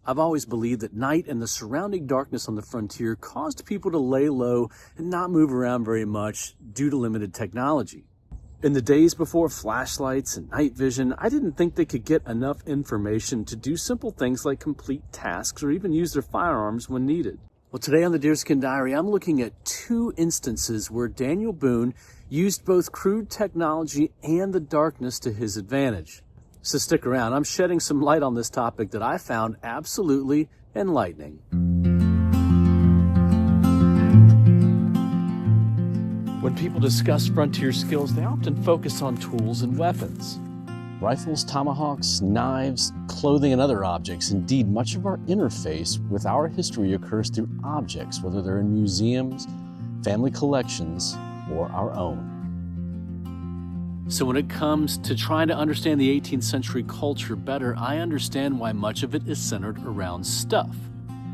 I've always believed that night and the surrounding darkness on the frontier caused people to lay low and not move around very much due to limited technology. In the days before flashlights and night vision, I didn't think they could get enough information to do simple things like complete tasks or even use their firearms when needed. Well, today on the Deerskin Diary, I'm looking at 2 instances where Daniel Boone used both crude technology and the darkness to his advantage. So stick around. I'm shedding some light on this topic that I found absolutely enlightening. When people discuss frontier skills, they often focus on tools and weapons. Rifles, tomahawks, knives, clothing, and other objects. Indeed, much of our interface with our history occurs through objects, whether they're in museums, family collections, or our own. So when it comes to trying to understand the 18th century culture better, I understand why much of it is centered around stuff.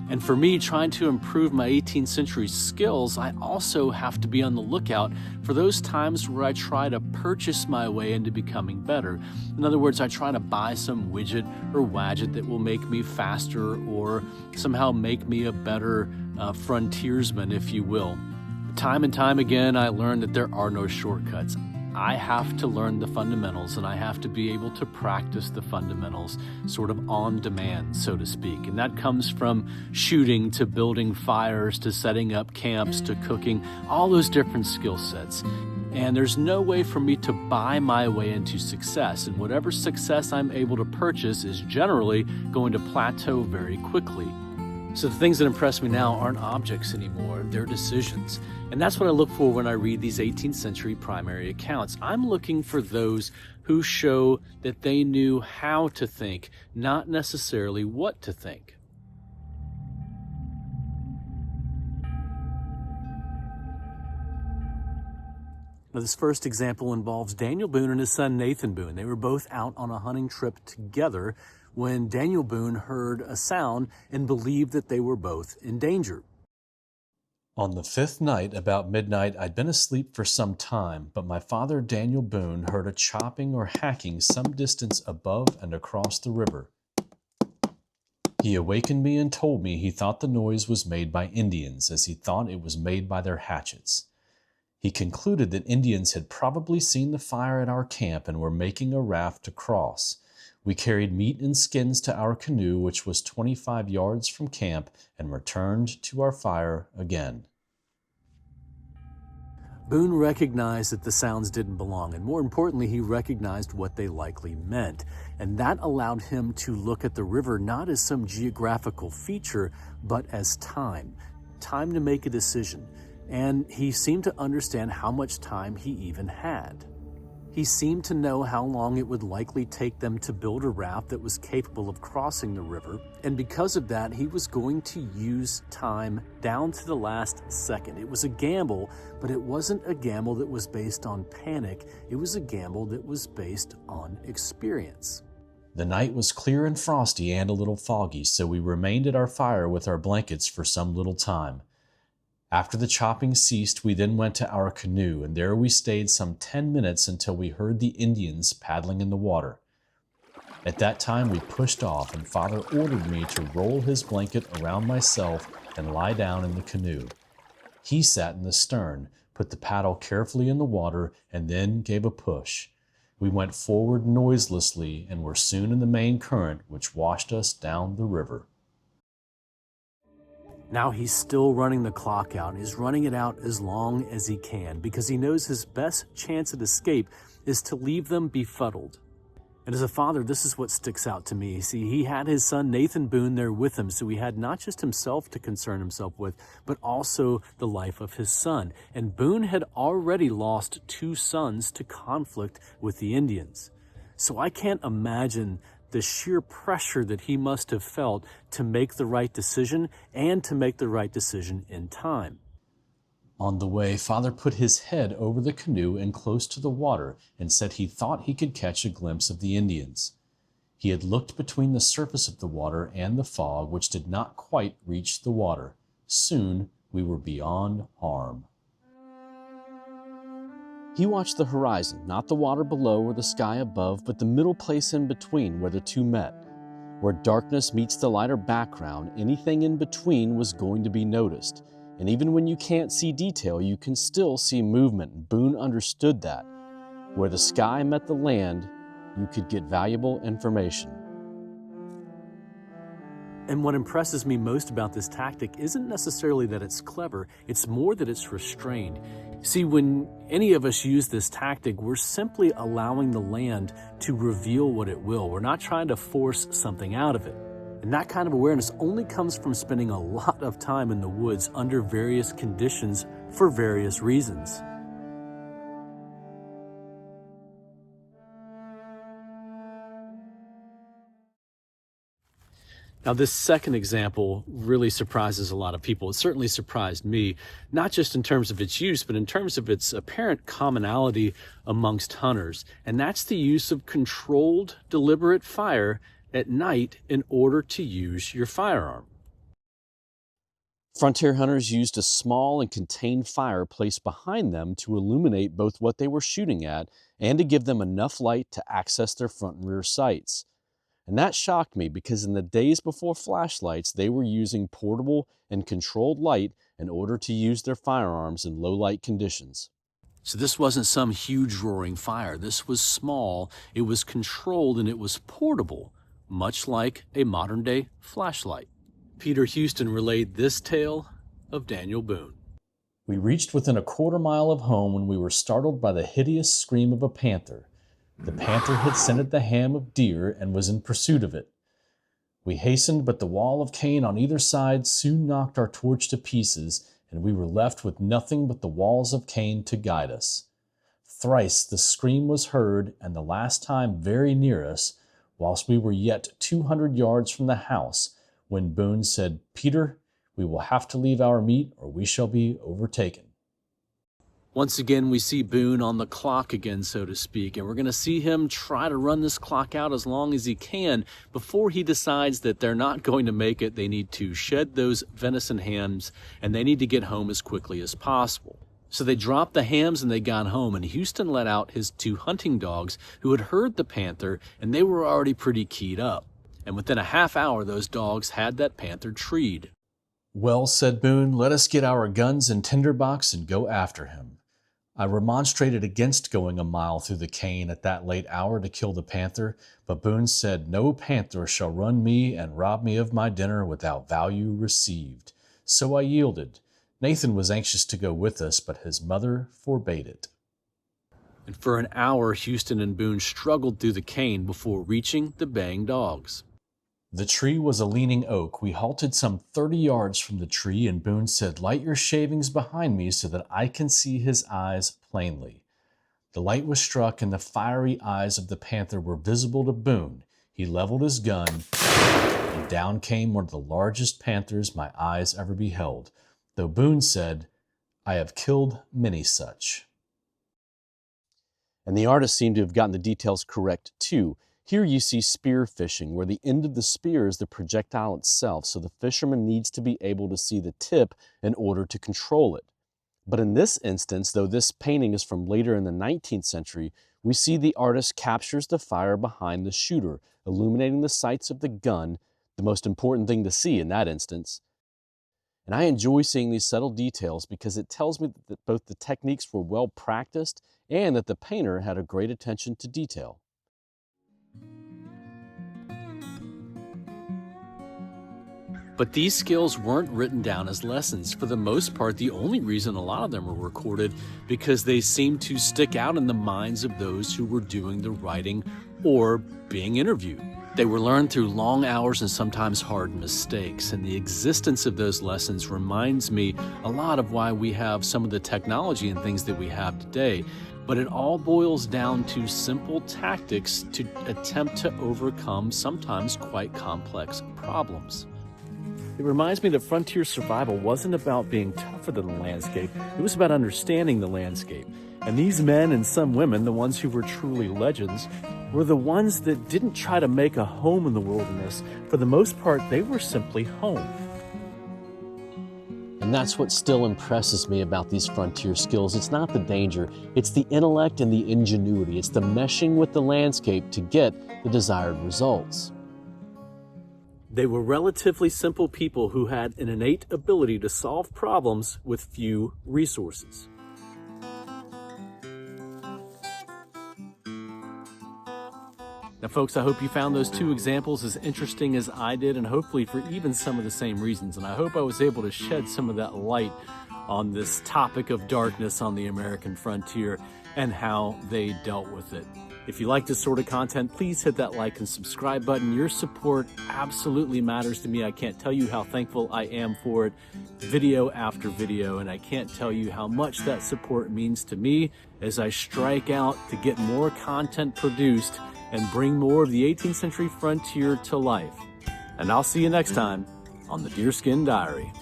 And for me, trying to improve my 18th century skills, I also have to be on the lookout for those times where I try to purchase my way into becoming better. In other words, I try to buy some widget or wadget that will make me faster or somehow make me a better frontiersman, if you will. Time and time again, I learned that there are no shortcuts. I have to learn the fundamentals, and I have to be able to practice the fundamentals sort of on demand, so to speak. And that comes from shooting to building fires to setting up camps to cooking, all those different skill sets. And there's no way for me to buy my way into success. And whatever success I'm able to purchase is generally going to plateau very quickly. So the things that impress me now aren't objects anymore, they're decisions. And that's what I look for when I read these 18th century primary accounts. I'm looking for those who show that they knew how to think, not necessarily what to think. Now, this first example involves Daniel Boone and his son Nathan Boone. They were both out on a hunting trip together when Daniel Boone heard a sound and believed that they were both in danger. On the 5th night, about midnight, I'd been asleep for some time, but my father, Daniel Boone, heard a chopping or hacking some distance above and across the river. He awakened me and told me he thought the noise was made by Indians, as he thought it was made by their hatchets. He concluded that Indians had probably seen the fire at our camp and were making a raft to cross. We carried meat and skins to our canoe, which was 25 yards from camp, and returned to our fire again. Boone recognized that the sounds didn't belong, and more importantly, he recognized what they likely meant. And that allowed him to look at the river not as some geographical feature, but as time. Time to make a decision. And he seemed to understand how much time he even had. He seemed to know how long it would likely take them to build a raft that was capable of crossing the river, and because of that, he was going to use time down to the last second. It was a gamble, but it wasn't a gamble that was based on panic. It was a gamble that was based on experience. The night was clear and frosty and a little foggy, so we remained at our fire with our blankets for some little time. After the chopping ceased, we then went to our canoe, and there we stayed some 10 minutes until we heard the Indians paddling in the water. At that time, we pushed off, and Father ordered me to roll his blanket around myself and lie down in the canoe. He sat in the stern, put the paddle carefully in the water, and then gave a push. We went forward noiselessly and were soon in the main current, which washed us down the river. Now he's still running the clock out. He's running it out as long as he can because he knows his best chance at escape is to leave them befuddled. And as a father, this is what sticks out to me. See, he had his son Nathan Boone there with him, so he had not just himself to concern himself with, but also the life of his son. And Boone had already lost 2 sons to conflict with the Indians. So I can't imagine the sheer pressure that he must have felt to make the right decision and to make the right decision in time. On the way, Father put his head over the canoe and close to the water and said he thought he could catch a glimpse of the Indians. He had looked between the surface of the water and the fog, which did not quite reach the water. Soon we were beyond harm. He watched the horizon, not the water below or the sky above, but the middle place in between where the two met. Where darkness meets the lighter background, anything in between was going to be noticed. And even when you can't see detail, you can still see movement. Boone understood that. Where the sky met the land, you could get valuable information. And what impresses me most about this tactic isn't necessarily that it's clever, it's more that it's restrained. See, when any of us use this tactic, we're simply allowing the land to reveal what it will. We're not trying to force something out of it. And that kind of awareness only comes from spending a lot of time in the woods under various conditions for various reasons. Now, this second example really surprises a lot of people. It certainly surprised me, not just in terms of its use, but in terms of its apparent commonality amongst hunters. And that's the use of controlled, deliberate fire at night in order to use your firearm. Frontier hunters used a small and contained fire placed behind them to illuminate both what they were shooting at and to give them enough light to access their front and rear sights. And that shocked me because in the days before flashlights, they were using portable and controlled light in order to use their firearms in low light conditions. So this wasn't some huge roaring fire. This was small, it was controlled, and it was portable, much like a modern day flashlight. Peter Houston relayed this tale of Daniel Boone. We reached within a quarter mile of home when we were startled by the hideous scream of a panther. The panther had scented the ham of deer and was in pursuit of it. We hastened, but the wall of cane on either side soon knocked our torch to pieces, and we were left with nothing but the walls of cane to guide us. Thrice the scream was heard, and the last time very near us, whilst we were yet 200 yards from the house, when Boone said, "Peter, we will have to leave our meat or we shall be overtaken." Once again, we see Boone on the clock again, so to speak, and we're going to see him try to run this clock out as long as he can before he decides that they're not going to make it. They need to shed those venison hams, and they need to get home as quickly as possible. So they dropped the hams and they got home, and Houston let out his 2 hunting dogs who had heard the panther, and they were already pretty keyed up. And within a half hour, those dogs had that panther treed. "Well," said Boone, "let us get our guns and tinderbox and go after him." I remonstrated against going a mile through the cane at that late hour to kill the panther, but Boone said, "No panther shall run me and rob me of my dinner without value received." So I yielded. Nathan was anxious to go with us, but his mother forbade it. And for an hour, Houston and Boone struggled through the cane before reaching the baying dogs. The tree was a leaning oak. We halted some 30 yards from the tree, and Boone said, "Light your shavings behind me so that I can see his eyes plainly." The light was struck, and the fiery eyes of the panther were visible to Boone. He leveled his gun, and down came one of the largest panthers my eyes ever beheld, though Boone said, "I have killed many such." And the artist seemed to have gotten the details correct too. Here you see spear fishing, where the end of the spear is the projectile itself, so the fisherman needs to be able to see the tip in order to control it. But in this instance, though this painting is from later in the 19th century, we see the artist captures the fire behind the shooter, illuminating the sights of the gun, the most important thing to see in that instance. And I enjoy seeing these subtle details because it tells me that both the techniques were well practiced and that the painter had a great attention to detail. But these skills weren't written down as lessons. For the most part, the only reason a lot of them were recorded because they seemed to stick out in the minds of those who were doing the writing or being interviewed. They were learned through long hours and sometimes hard mistakes, and the existence of those lessons reminds me a lot of why we have some of the technology and things that we have today. But it all boils down to simple tactics to attempt to overcome sometimes quite complex problems. It reminds me that frontier survival wasn't about being tougher than the landscape. It was about understanding the landscape. And these men and some women, the ones who were truly legends, were the ones that didn't try to make a home in the wilderness. For the most part, they were simply home. And that's what still impresses me about these frontier skills. It's not the danger, it's the intellect and the ingenuity. It's the meshing with the landscape to get the desired results. They were relatively simple people who had an innate ability to solve problems with few resources. Now, folks, I hope you found those two examples as interesting as I did, and hopefully for even some of the same reasons. And I hope I was able to shed some of that light on this topic of darkness on the American frontier and how they dealt with it. If you like this sort of content, please hit that like and subscribe button. Your support absolutely matters to me. I can't tell you how thankful I am for it, video after video, and I can't tell you how much that support means to me as I strike out to get more content produced and bring more of the 18th century frontier to life. And I'll see you next time on the Deerskin Diary.